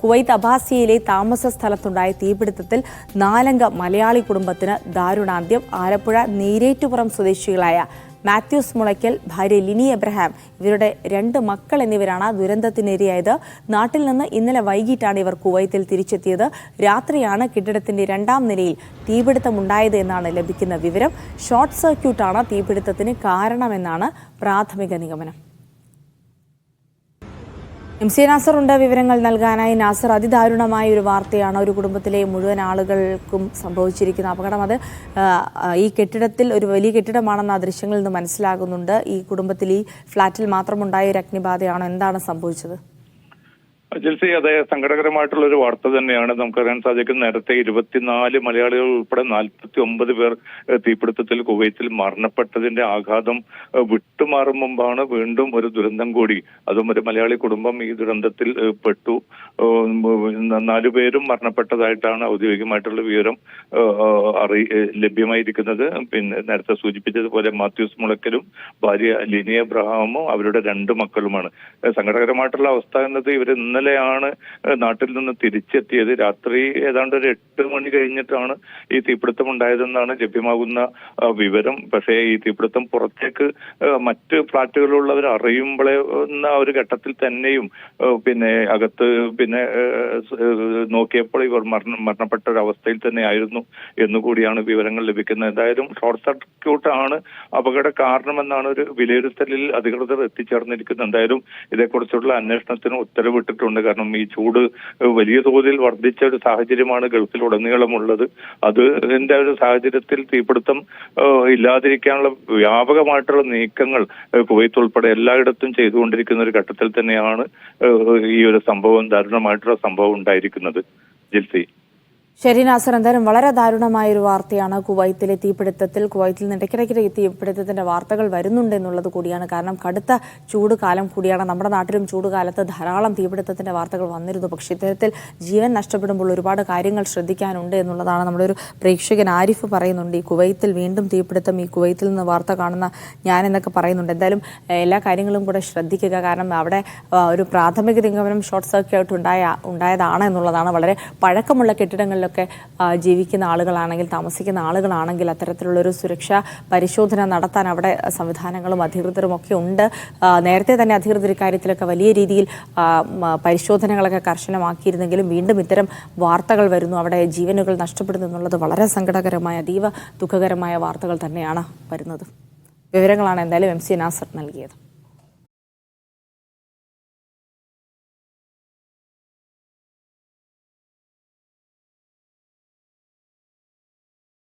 Kuwait അബാസിയയിലെ താമസ സ്ഥലത്തുണ്ടായ തീപിടുത്തത്തിൽ 4 അംഗ മലയാളി കുടുംബത്തിന് ദാരുണാന്ത്യം. ആലപ്പുഴ നീരേറ്റുപുറം സ്വദേശികളായ മാത്യൂസ് മുളയ്ക്കൽ, ഭാര്യ ലിനി എബ്രഹാം, ഇവരുടെ 2 മക്കൾ എന്നിവരാണ് ദുരന്തത്തിനിരയായത്. നാട്ടിൽ നിന്ന് ഇന്നലെ വൈകിട്ടാണ് ഇവർ കുവൈത്തിൽ തിരിച്ചെത്തിയത്. രാത്രിയാണ് കെട്ടിടത്തിന്റെ 2ാം നിലയിൽ തീപിടുത്തമുണ്ടായത് എന്നാണ് ലഭിക്കുന്ന വിവരം. ഷോർട്ട് സർക്യൂട്ടാണ് തീപിടുത്തത്തിന് കാരണമെന്നാണ് പ്രാഥമിക നിഗമനം. MC നാസർ ഉണ്ട് വിവരങ്ങൾ നൽകാനായി. നാസർ, അതിദാരുണമായ ഒരു വാർത്തയാണ് ഒരു കുടുംബത്തിലെ മുഴുവൻ ആളുകൾക്കും സംഭവിച്ചിരിക്കുന്ന അപകടം. അത് ഈ കെട്ടിടത്തിൽ ഒരു വലിയ കെട്ടിടമാണെന്ന് ആ ദൃശ്യങ്ങളിൽ നിന്ന് മനസ്സിലാകുന്നുണ്ട്. ഈ കുടുംബത്തിൽ ഈ ഫ്ളാറ്റിൽ മാത്രമുണ്ടായ ഒരു അഗ്നിബാധയാണോ? എന്താണ് സംഭവിച്ചത്? ജിൽസി, അതേ സങ്കടകരമായിട്ടുള്ള ഒരു വാർത്ത തന്നെയാണ്. നമുക്കറിയാൻ സാധിക്കും, നേരത്തെ 24 മലയാളികൾ ഉൾപ്പെടെ 49 പേർ തീപിടുത്തത്തിൽ കുവൈത്തിൽ മരണപ്പെട്ടതിന്റെ ആഘാതം വിട്ടുമാറും മുമ്പാണ് വീണ്ടും ഒരു ദുരന്തം കൂടി. അതും ഒരു മലയാളി കുടുംബം ഈ ദുരന്തത്തിൽ പെട്ടു. 4 പേരും മരണപ്പെട്ടതായിട്ടാണ് ഔദ്യോഗികമായിട്ടുള്ള വിവരം ലഭ്യമായിരിക്കുന്നത്. പിന്നെ നേരത്തെ സൂചിപ്പിച്ചതുപോലെ മാത്യൂസ് മുളയ്ക്കലും ഭാര്യ ലിനി എബ്രഹാമും അവരുടെ 2 മക്കളുമാണ്. സങ്കടകരമായിട്ടുള്ള അവസ്ഥ എന്നത് ഇവർ ഇന്നലെയാണ് നാട്ടിൽ നിന്ന് തിരിച്ചെത്തിയത്. രാത്രി ഏതാണ്ട് ഒരു 8 മണി കഴിഞ്ഞിട്ടാണ് ഈ തീപിടുത്തം ഉണ്ടായതെന്നാണ് ലഭ്യമാകുന്ന വിവരം. പക്ഷേ ഈ തീപിടുത്തം പുറത്തേക്ക് മറ്റ് ഫ്ളാറ്റുകളിലുള്ളവർ അറിയുമ്പോഴേ ഒരു ഘട്ടത്തിൽ തന്നെയും പിന്നെ അകത്ത് നോക്കിയപ്പോൾ ഇവർ മരണപ്പെട്ട ഒരു അവസ്ഥയിൽ തന്നെ ആയിരുന്നു എന്നുകൂടിയാണ് വിവരങ്ങൾ ലഭിക്കുന്നത്. എന്തായാലും ഷോർട്ട് സർക്യൂട്ടാണ് അപകട കാരണമെന്നാണ് ഒരു വിലയിരുത്തലിൽ അധികൃതർ എത്തിച്ചേർന്നിരിക്കുന്നത്. എന്തായാലും ഇതേക്കുറിച്ചുള്ള അന്വേഷണത്തിന് ഉത്തരവിട്ടിട്ടുണ്ട്. കാരണം ഈ ചൂട് വലിയ തോതിൽ വർദ്ധിച്ച ഒരു സാഹചര്യമാണ് ഗൾഫിലുടനീളമുള്ളത്. അതിന്റെ ഒരു സാഹചര്യത്തിൽ തീപിടുത്തം ഇല്ലാതിരിക്കാനുള്ള വ്യാപകമായിട്ടുള്ള നീക്കങ്ങൾ കുവൈത്ത് ഉൾപ്പെടെ എല്ലായിടത്തും ചെയ്തുകൊണ്ടിരിക്കുന്ന ഒരു ഘട്ടത്തിൽ തന്നെയാണ് ഈ ഒരു സംഭവം, ദാരുണമായിട്ടുള്ള സംഭവം ഉണ്ടായിരിക്കുന്നത്. ജിൽസി. ശരി നാസർ, എന്തായാലും വളരെ ദാരുണമായ ഒരു വാർത്തയാണ് കുവൈത്തിലെ തീപിടുത്തത്തിൽ. കുവൈത്തിൽ നിന്ന് ഇടയ്ക്കിടയ്ക്ക് തീപിടുത്തത്തിന്റെ വാർത്തകൾ വരുന്നുണ്ട് എന്നുള്ളത് കൂടിയാണ്. കാരണം കടുത്ത ചൂട് കാലം കൂടിയാണ്. നമ്മുടെ നാട്ടിലും ചൂടുകാലത്ത് ധാരാളം തീപിടുത്തത്തിന്റെ വാർത്തകൾ വന്നിരുന്നു. പക്ഷേ ഇത്തരത്തിൽ ജീവൻ നഷ്ടപ്പെടുമ്പോൾ ഒരുപാട് കാര്യങ്ങൾ ശ്രദ്ധിക്കാനുണ്ട് എന്നുള്ളതാണ് നമ്മുടെ ഒരു പ്രേക്ഷകൻ ആരിഫ് പറയുന്നുണ്ട്. ഈ കുവൈത്തിൽ വീണ്ടും തീപിടുത്തം, ഈ കുവൈത്തിൽ നിന്ന് വാർത്ത കാണുന്ന ഞാൻ എന്നൊക്കെ പറയുന്നുണ്ട്. എന്തായാലും എല്ലാ കാര്യങ്ങളും കൂടെ ശ്രദ്ധിക്കുക. കാരണം അവിടെ ഒരു പ്രാഥമിക നിഗമനം ഷോർട്ട് സർക്യൂട്ട് ഉണ്ടായതാണ് എന്നുള്ളതാണ്. വളരെ പഴക്കമുള്ള കെട്ടിടങ്ങളിലൊക്കെ ജീവിക്കുന്ന ആളുകളാണെങ്കിൽ, താമസിക്കുന്ന ആളുകളാണെങ്കിൽ അത്തരത്തിലുള്ളൊരു സുരക്ഷാ പരിശോധന നടത്താൻ അവിടെ സംവിധാനങ്ങളും അധികൃതരും ഒക്കെ ഉണ്ട്. നേരത്തെ തന്നെ അധികൃതർ ഇക്കാര്യത്തിലൊക്കെ വലിയ രീതിയിൽ പരിശോധനകളൊക്കെ കർശനമാക്കിയിരുന്നെങ്കിലും വീണ്ടും ഇത്തരം വാർത്തകൾ വരുന്നു. അവിടെ ജീവനുകൾ നഷ്ടപ്പെടുന്നു എന്നുള്ളത് വളരെ സങ്കടകരമായ, അതീവ ദുഃഖകരമായ വാർത്തകൾ തന്നെയാണ് വരുന്നത്. വിവരങ്ങളാണ് എന്തായാലും MC നാസർ നൽകിയത്.